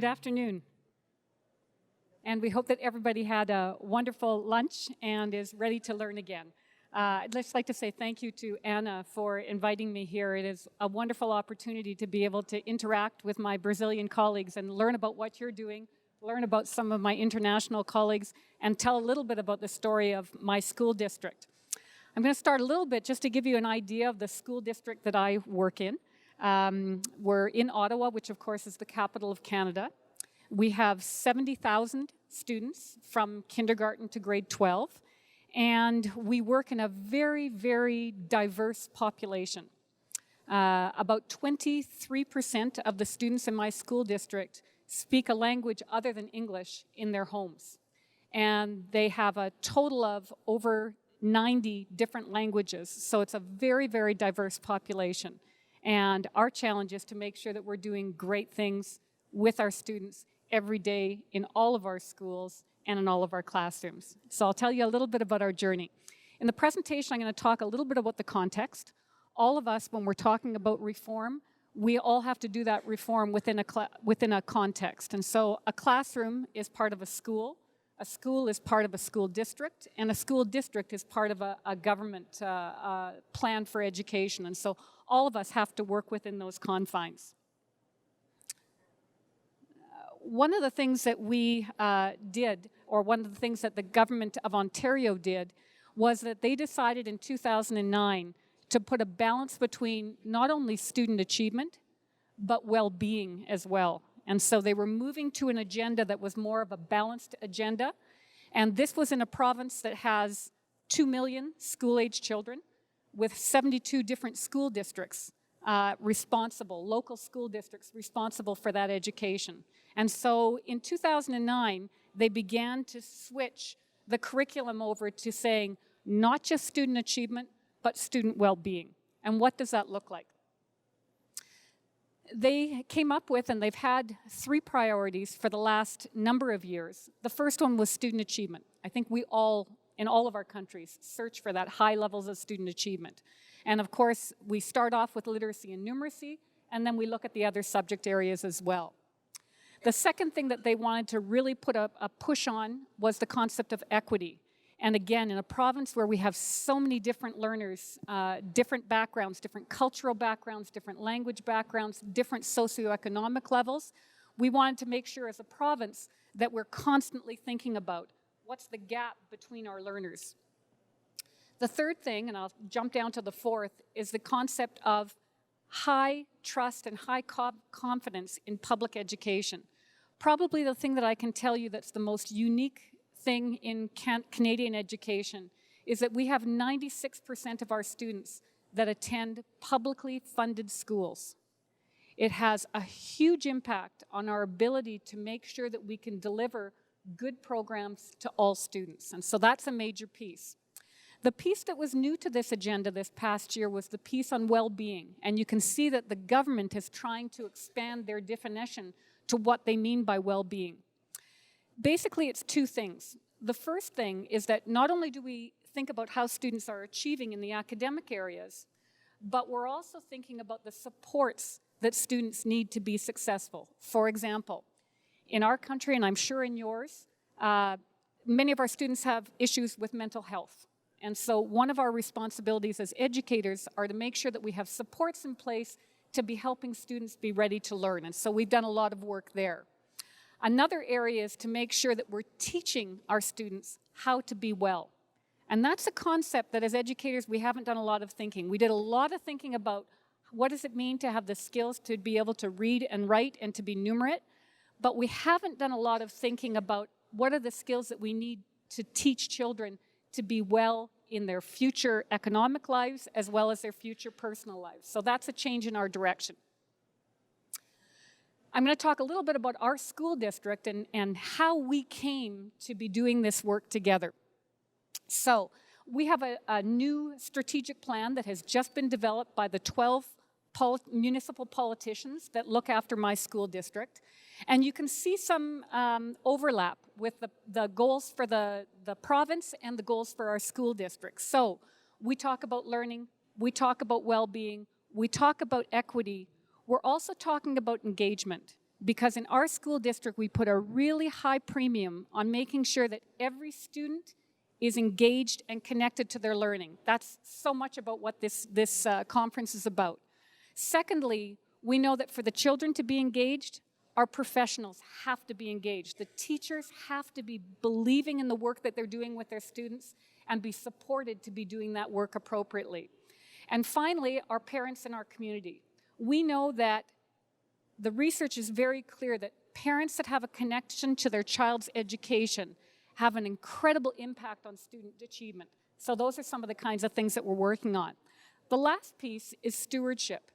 Good afternoon. And we hope that everybody had a wonderful lunch and is ready to learn again. I'd just like to say thank you to Anna for inviting me here. It is a wonderful opportunity to be able to interact with my Brazilian colleagues and learn about what you're doing, learn about some of my international colleagues, and tell a little bit about the story of my school district. I'm going to start a little bit just to give you an idea of the school district that I work in. We're in Ottawa, which of course is the capital of Canada. We have 70,000 students from kindergarten to grade 12, and we work in a very, very diverse population. About 23% of the students in my school district speak a language other than English in their homes. And they have a total of over 90 different languages, so it's a very, very diverse population. And our challenge is to make sure that we're doing great things with our students every day in all of our schools and in all of our classrooms. So I'll tell you a little bit about our journey. In the presentation, I'm going to talk a little bit about the context. All of us, when we're talking about reform, we all have to do that reform within a context. And so a classroom is part of a school is part of a school district, and a school district is part of a government plan for education. And so all of us have to work within those confines. One of the things that we did, or one of the things that the government of Ontario did, was that they decided in 2009 to put a balance between not only student achievement, but well-being as well. And so they were moving to an agenda that was more of a balanced agenda. And this was in a province that has 2 million school-age children with 72 different school districts local school districts responsible for that education. And so in 2009, they began to switch the curriculum over to saying not just student achievement, but student well-being. And what does that look like? They came up with, and they've had 3 priorities for the last number of years. The first one was student achievement. I think we all, in all of our countries, search for that high levels of student achievement. And of course, we start off with literacy and numeracy, and then we look at the other subject areas as well. The second thing that they wanted to really put a push on was the concept of equity. And again, in a province where we have so many different learners, different backgrounds, different cultural backgrounds, different language backgrounds, different socioeconomic levels, we wanted to make sure as a province that we're constantly thinking about what's the gap between our learners. The third thing, and I'll jump down to the fourth, is the concept of high trust and high confidence in public education. Probably the thing that I can tell you that's the most unique thing in Canadian education is that we have 96% of our students that attend publicly funded schools. It has a huge impact on our ability to make sure that we can deliver good programs to all students. And so that's a major piece. The piece that was new to this agenda this past year was the piece on well-being. And you can see that the government is trying to expand their definition to what they mean by well-being. Basically, it's 2 things. The first thing is that not only do we think about how students are achieving in the academic areas, but we're also thinking about the supports that students need to be successful. For example, in our country, and I'm sure in yours, many of our students have issues with mental health. And so one of our responsibilities as educators are to make sure that we have supports in place to be helping students be ready to learn. And so we've done a lot of work there. Another area is to make sure that we're teaching our students how to be well. And that's a concept that as educators we haven't done a lot of thinking. We did a lot of thinking about what does it mean to have the skills to be able to read and write and to be numerate, but we haven't done a lot of thinking about what are the skills that we need to teach children to be well in their future economic lives as well as their future personal lives. So that's a change in our direction. I'm going to talk a little bit about our school district and how we came to be doing this work together. So we have a new strategic plan that has just been developed by the 12 municipal politicians that look after my school district. And you can see some overlap with the goals for the province and the goals for our school districts. So we talk about learning, we talk about well-being, we talk about equity. We're also talking about engagement. because in our school district, we put a really high premium on making sure that every student is engaged and connected to their learning. That's so much about what this conference is about. Secondly, we know that for the children to be engaged, our professionals have to be engaged. The teachers have to be believing in the work that they're doing with their students and be supported to be doing that work appropriately. And finally, our parents and our community. We know that the research is very clear that parents that have a connection to their child's education have an incredible impact on student achievement. So those are some of the kinds of things that we're working on. The last piece is stewardship.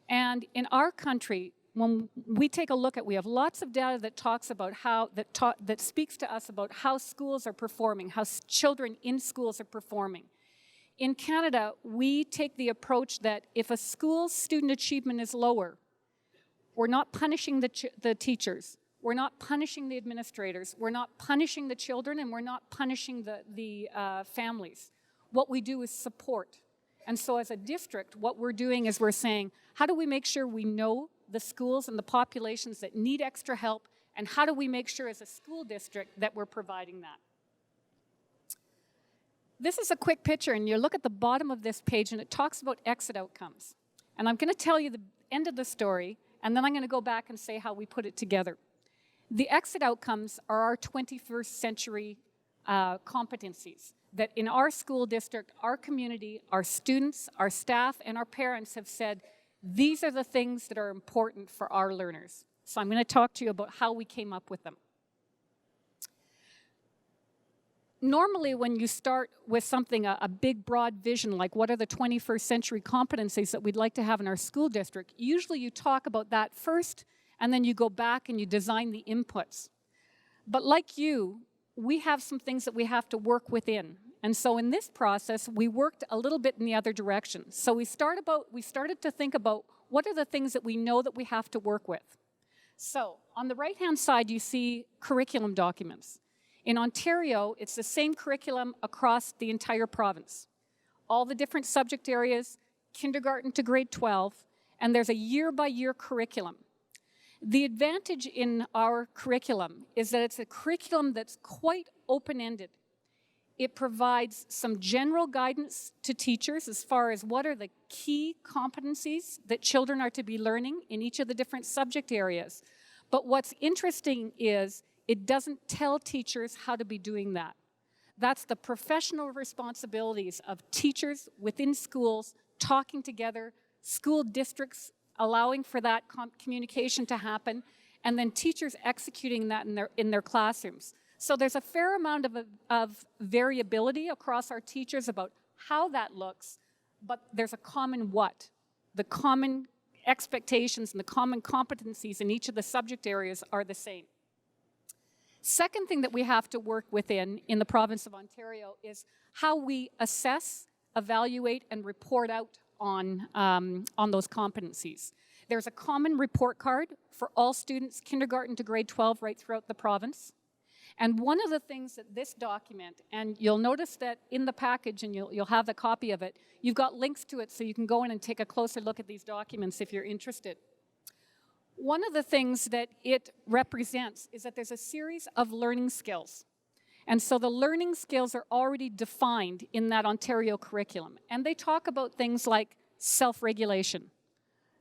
And in our country, when we take a look at, we have lots of data that talks about that speaks to us about how schools are performing, how children in schools are performing. In Canada, we take the approach that if a school's student achievement is lower, we're not punishing the teachers, we're not punishing the administrators, we're not punishing the children, and we're not punishing the families. What we do is support. And so as a district, what we're doing is we're saying, how do we make sure we know the schools and the populations that need extra help, and how do we make sure as a school district that we're providing that? This is a quick picture, and you look at the bottom of this page, and it talks about exit outcomes. And I'm going to tell you the end of the story, and then I'm going to go back and say how we put it together. The exit outcomes are our 21st century competencies that in our school district, our community, our students, our staff, and our parents have said, these are the things that are important for our learners. So I'm going to talk to you about how we came up with them. Normally, when you start with something, a big, broad vision, like what are the 21st century competencies that we'd like to have in our school district, usually you talk about that first, and then you go back and you design the inputs. But like you, we have some things that we have to work within. And so in this process, we worked a little bit in the other direction. So we started to think about what are the things that we know that we have to work with. So on the right-hand side, you see curriculum documents. In Ontario, it's the same curriculum across the entire province. All the different subject areas, kindergarten to grade 12, and there's a year-by-year curriculum. The advantage in our curriculum is that it's a curriculum that's quite open-ended. It provides some general guidance to teachers as far as what are the key competencies that children are to be learning in each of the different subject areas. But what's interesting is it doesn't tell teachers how to be doing that. That's the professional responsibilities of teachers within schools talking together, school districts allowing for that communication to happen, and then teachers executing that in their classrooms. So there's a fair amount of variability across our teachers about how that looks, but there's a common what. The common expectations and the common competencies in each of the subject areas are the same. Second thing that we have to work within in the province of Ontario is how we assess, evaluate, and report out on those competencies. There's a common report card for all students, kindergarten to grade 12, right throughout the province. And one of the things that this document, and you'll notice that in the package, and you'll have the copy of it, you've got links to it so you can go in and take a closer look at these documents if you're interested. One of the things that it represents is that there's a series of learning skills. And so the learning skills are already defined in that Ontario curriculum. And they talk about things like self-regulation,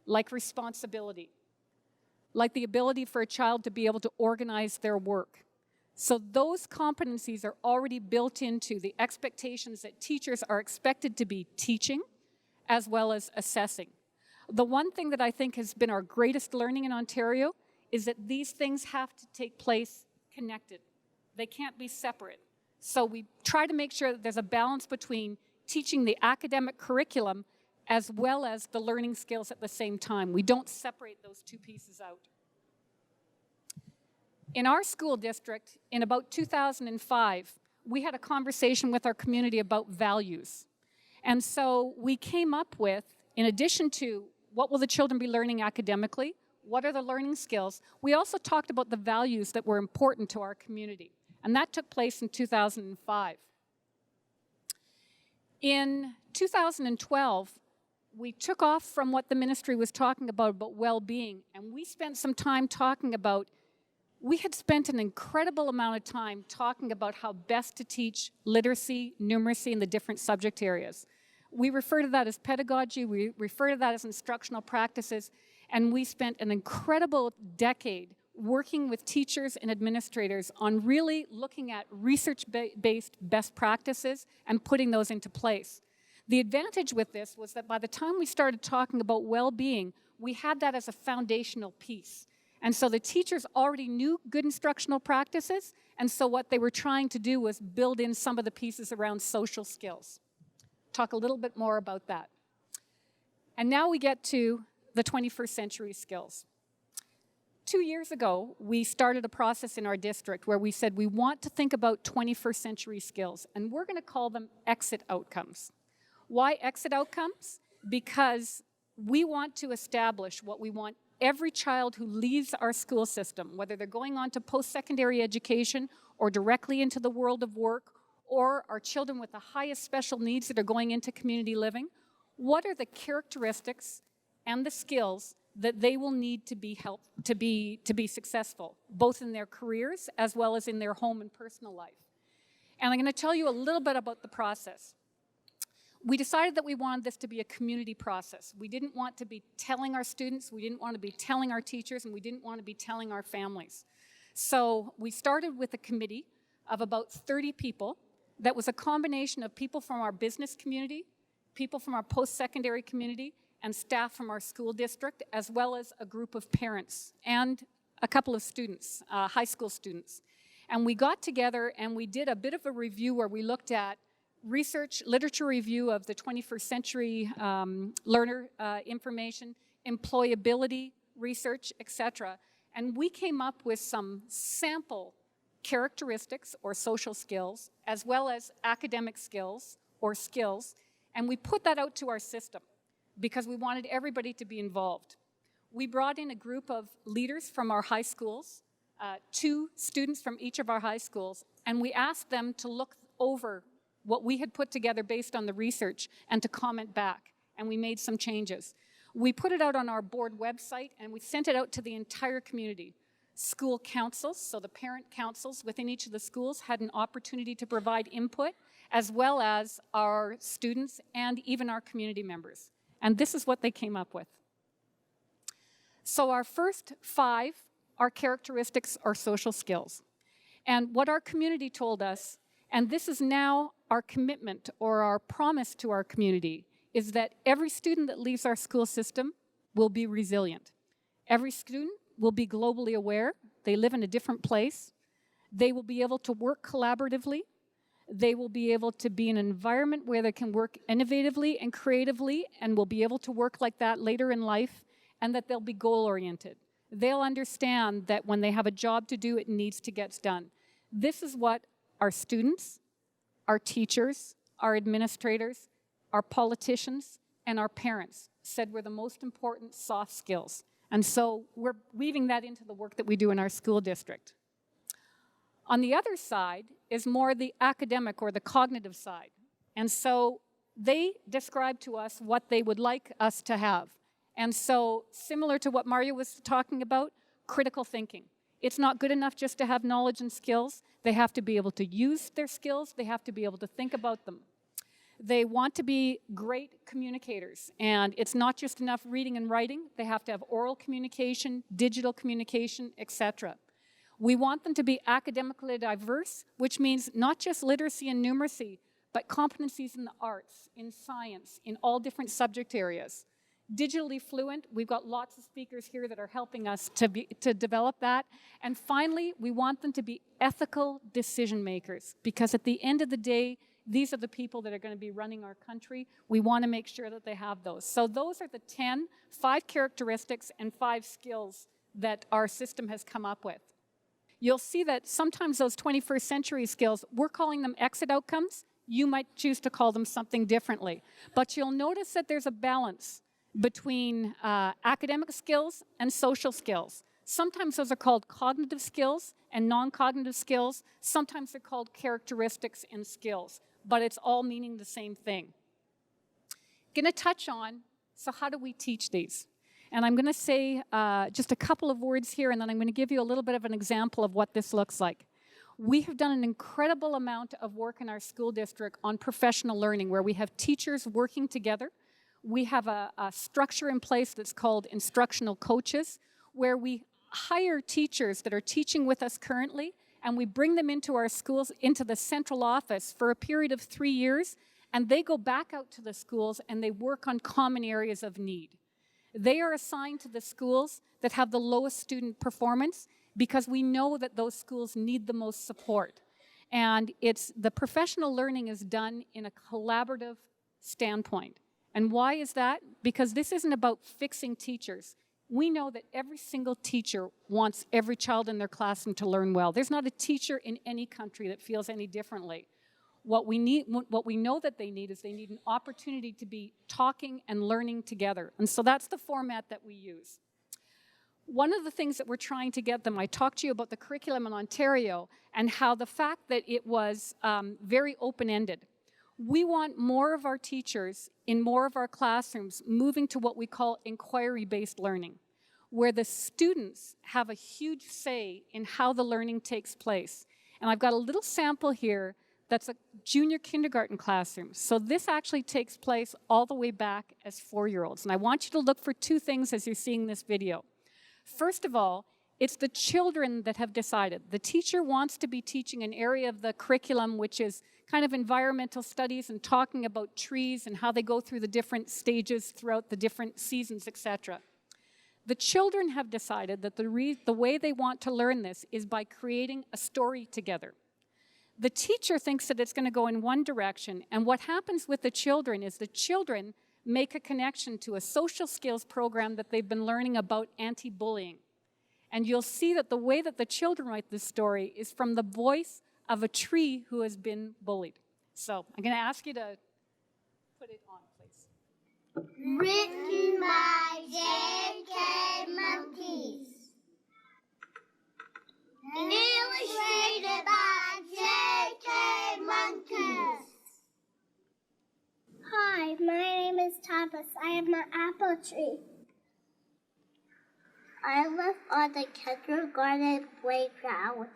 like responsibility, like the ability for a child to be able to organize their work. So those competencies are already built into the expectations that teachers are expected to be teaching as well as assessing. The one thing that I think has been our greatest learning in Ontario is that these things have to take place connected. They can't be separate. So we try to make sure that there's a balance between teaching the academic curriculum as well as the learning skills at the same time. We don't separate those two pieces out. In our school district, in about 2005, we had a conversation with our community about values. And so we came up with, in addition to what will the children be learning academically, what are the learning skills, we also talked about the values that were important to our community. And that took place in 2005. In 2012, we took off from what the ministry was talking about well-being, and we spent some time talking about, we had spent an incredible amount of time talking about how best to teach literacy, numeracy, and the different subject areas. We refer to that as pedagogy, we refer to that as instructional practices, and we spent an incredible decade working with teachers and administrators on really looking at research-based best practices and putting those into place. The advantage with this was that by the time we started talking about well-being, we had that as a foundational piece. And so the teachers already knew good instructional practices, and so what they were trying to do was build in some of the pieces around social skills. Talk a little bit more about that. And now we get to the 21st century skills. 2 years ago, we started a process in our district where we said we want to think about 21st century skills, and we're going to call them exit outcomes. Why exit outcomes? Because we want to establish what we want every child who leaves our school system, whether they're going on to post-secondary education or directly into the world of work, or our children with the highest special needs that are going into community living, what are the characteristics and the skills that they will need to be successful, both in their careers as well as in their home and personal life. And I'm going to tell you a little bit about the process. We decided that we wanted this to be a community process. We didn't want to be telling our students, we didn't want to be telling our teachers, and we didn't want to be telling our families. So we started with a committee of about 30 people that was a combination of people from our business community, people from our post-secondary community, and staff from our school district, as well as a group of parents and a couple of students, high school students. And we got together and we did a bit of a review where we looked at research, literature review of the 21st century learner information, employability research, etc. And we came up with some sample characteristics or social skills, as well as academic skills or skills, and we put that out to our system because we wanted everybody to be involved. We brought in a group of leaders from our high schools, 2 students from each of our high schools, and we asked them to look over what we had put together based on the research and to comment back, and we made some changes. We put it out on our board website and we sent it out to the entire community. School councils, so the parent councils within each of the schools had an opportunity to provide input, as well as our students and even our community members. And this is what they came up with. So our first 5 are characteristics or social skills. And what our community told us, and this is now our commitment or our promise to our community, is that every student that leaves our school system will be resilient. Every student will be globally aware. They live in a different place. They will be able to work collaboratively. They will be able to be in an environment where they can work innovatively and creatively and will be able to work like that later in life, and that they'll be goal-oriented. They'll understand that when they have a job to do, it needs to get done. This is what our students, our teachers, our administrators, our politicians, and our parents said were the most important soft skills. And so we're weaving that into the work that we do in our school district. On the other side is more the academic or the cognitive side. And so they described to us what they would like us to have. And so similar to what Mario was talking about, critical thinking. It's not good enough just to have knowledge and skills. They have to be able to use their skills. They have to be able to think about them. They want to be great communicators, and it's not just enough reading and writing. They have to have oral communication, digital communication, etc. We want them to be academically diverse, which means not just literacy and numeracy, but competencies in the arts, in science, in all different subject areas. Digitally fluent, we've got lots of speakers here that are helping us to develop that. And finally, we want them to be ethical decision makers, because at the end of the day, these are the people that are going to be running our country. We want to make sure that they have those. So those are the 5 characteristics and 5 skills that our system has come up with. You'll see that sometimes those 21st century skills, we're calling them exit outcomes. You might choose to call them something differently. But you'll notice that there's a balance between academic skills and social skills. Sometimes those are called cognitive skills and non-cognitive skills. Sometimes they're called characteristics and skills, but it's all meaning the same thing. Going to touch on So how do we teach these? And I'm going to say just a couple of words here, and then I'm going to give you a little bit of an example of what this looks like. We have done an incredible amount of work in our school district on professional learning, where we have teachers working together. We have a structure in place that's called Instructional Coaches, where we hire teachers that are teaching with us currently, and we bring them into our schools, into the central office for a period of 3 years, and they go back out to the schools and they work on common areas of need. They are assigned to the schools that have the lowest student performance, because we know that those schools need the most support. And the professional learning is done in a collaborative standpoint. And why is that? Because this isn't about fixing teachers. We know that every single teacher wants every child in their classroom to learn well. There's not a teacher in any country that feels any differently. What we know that they need is they need an opportunity to be talking and learning together. And so that's the format that we use. One of the things that we're trying to get them, I talked to you about the curriculum in Ontario and how the fact that it was very open-ended. We want more of our teachers in more of our classrooms moving to what we call inquiry-based learning, where the students have a huge say in how the learning takes place. And I've got a little sample here that's a junior kindergarten classroom. So this actually takes place all the way back as 4-year-olds. And I want you to look for 2 things as you're seeing this video. First of all, it's the children that have decided. The teacher wants to be teaching an area of the curriculum which is kind of environmental studies and talking about trees and how they go through the different stages throughout the different seasons, etc. The children have decided that the way they want to learn this is by creating a story together. The teacher thinks that it's going to go in one direction, and what happens with the children is the children make a connection to a social skills program that they've been learning about anti-bullying. And you'll see that the way that the children write this story is from the voice of a tree who has been bullied. So I'm going to ask you to put it on, please. Written by J.K. Monkeys. Illustrated by J.K. Monkeys. Hi, my name is Thomas. I am an apple tree. I live on the kindergarten playground.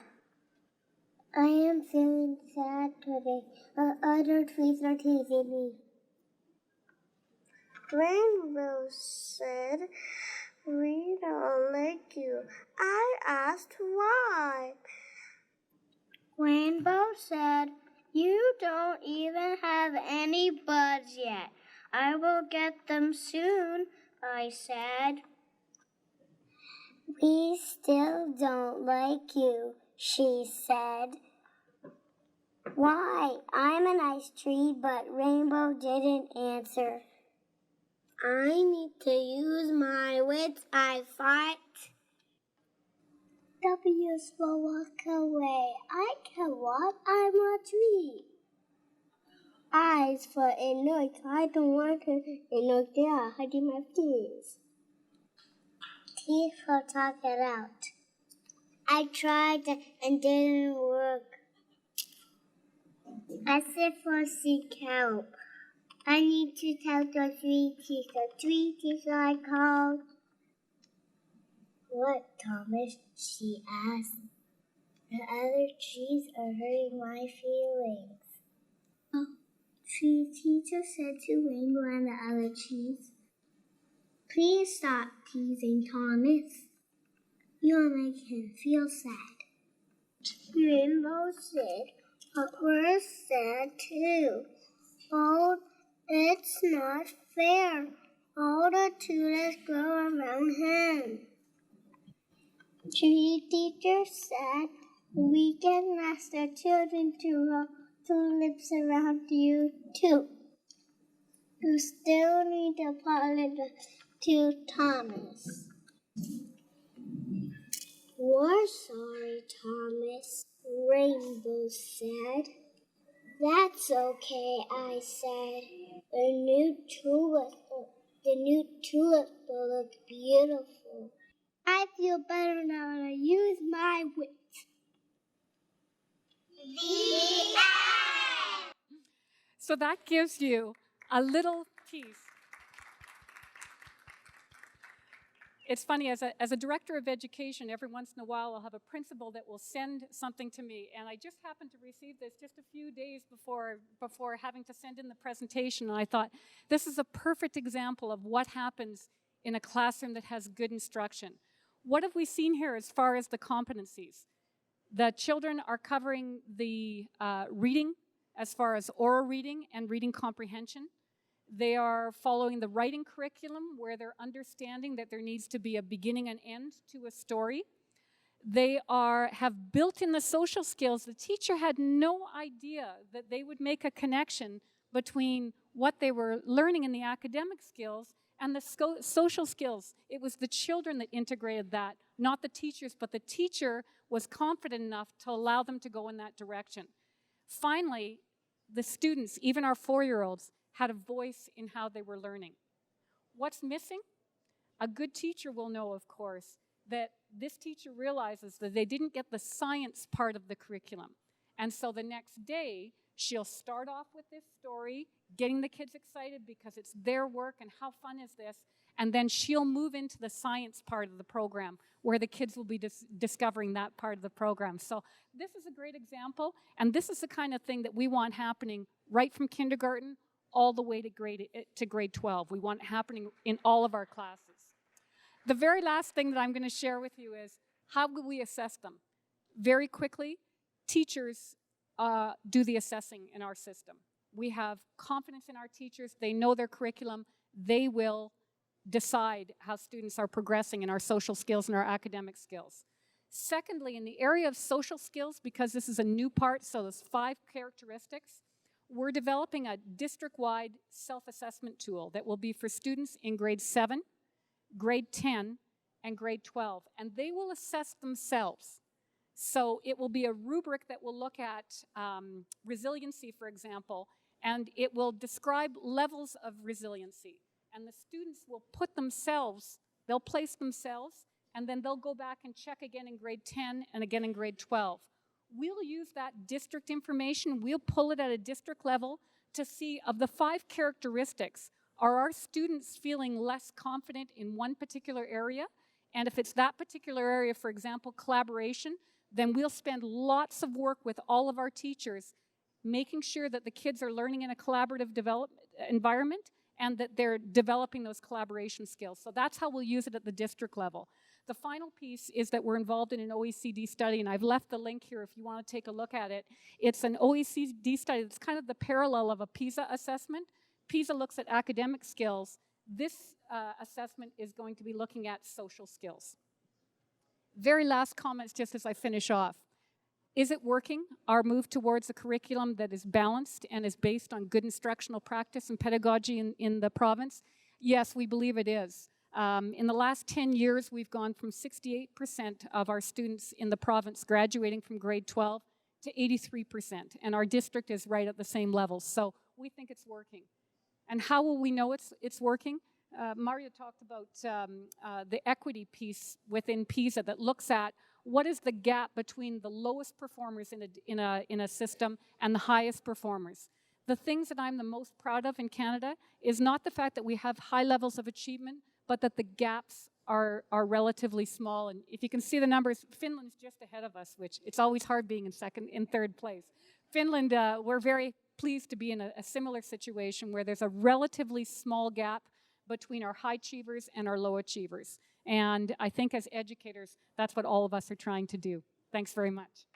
I am feeling sad today. Other trees are teasing me. Rainbow said, "We don't like you." I asked why. Rainbow said, "You don't even have any buds yet. I will get them soon," I said. "We still don't like you," she said. "Why? I'm a nice tree," but Rainbow didn't answer. "I need to use my wits," I thought. W's will walk away. I can walk, I'm a tree. Eyes for a look, I don't want to look there, hiding my face. Teeth for talk it out. I tried and didn't work. I said for seek help. I need to tell the 3 teachers. 3 teachers I called. "What, Thomas?" she asked. "The other trees are hurting my feelings." "Oh," 3 teachers said to Rainbow and the other trees. "Please stop teasing Thomas. You'll make him feel sad." Rainbow said, "But we're sad too. Oh, it's not fair. All the tutors go around him." 3 teachers said, "We can ask the children to roll tulips around you too. You still need to apologize to Thomas." "We're sorry, Thomas," Rainbow said. "That's okay," I said. The new tulips will look beautiful. I feel better now that I use my wits. The end. So that gives you a little piece it's funny, as a director of education, every once in a while I'll have a principal that will send something to me, and I just happened to receive this just a few days before having to send in the presentation, and I thought, this is a perfect example of what happens in a classroom that has good instruction. What have we seen here as far as the competencies? The children are covering the reading as far as oral reading and reading comprehension. They are following the writing curriculum where they're understanding that there needs to be a beginning and end to a story. They have built in the social skills. The teacher had no idea that they would make a connection between what they were learning in the academic skills and the social skills. It was the children that integrated that, not the teachers, but the teacher was confident enough to allow them to go in that direction. Finally, the students, even our 4-year-olds, had a voice in how they were learning. What's missing? A good teacher will know, of course, that this teacher realizes that they didn't get the science part of the curriculum. And so the next day, she'll start off with this story, getting the kids excited because it's their work and how fun is this, and then she'll move into the science part of the program where the kids will be discovering that part of the program. So this is a great example, and this is the kind of thing that we want happening right from kindergarten all the way to grade 12. We want it happening in all of our classes. The very last thing that I'm going to share with you is how will we assess them? Very quickly, teachers do the assessing in our system. We have confidence in our teachers. They know their curriculum. They will decide how students are progressing in our social skills and our academic skills. Secondly, in the area of social skills, because this is a new part, so there's 5 characteristics, we're developing a district-wide self-assessment tool that will be for students in grade 7, grade 10, and grade 12, and they will assess themselves. So it will be a rubric that will look at resiliency, for example, and it will describe levels of resiliency. And the students will put themselves, they'll place themselves, and then they'll go back and check again in grade 10 and again in grade 12. We'll use that district information, we'll pull it at a district level to see of the 5 characteristics, are our students feeling less confident in one particular area? And if it's that particular area, for example, collaboration, then we'll spend lots of work with all of our teachers making sure that the kids are learning in a collaborative environment and that they're developing those collaboration skills. So that's how we'll use it at the district level. The final piece is that we're involved in an OECD study, and I've left the link here if you want to take a look at it. It's an OECD study that's kind of the parallel of a PISA assessment. PISA looks at academic skills. This assessment is going to be looking at social skills. Very last comments just as I finish off. Is it working? Our move towards a curriculum that is balanced and is based on good instructional practice and pedagogy in the province? Yes, we believe it is. In the last 10 years, we've gone from 68% of our students in the province graduating from grade 12 to 83%, and our district is right at the same level. So we think it's working. And how will we know it's working? Mario talked about the equity piece within PISA that looks at what is the gap between the lowest performers in a system and the highest performers. The things that I'm the most proud of in Canada is not the fact that we have high levels of achievement, but that the gaps are relatively small. And if you can see the numbers, Finland's just ahead of us, which it's always hard being in third place. Finland, we're very pleased to be in a similar situation where there's a relatively small gap between our high achievers and our low achievers. And I think as educators, that's what all of us are trying to do. Thanks very much.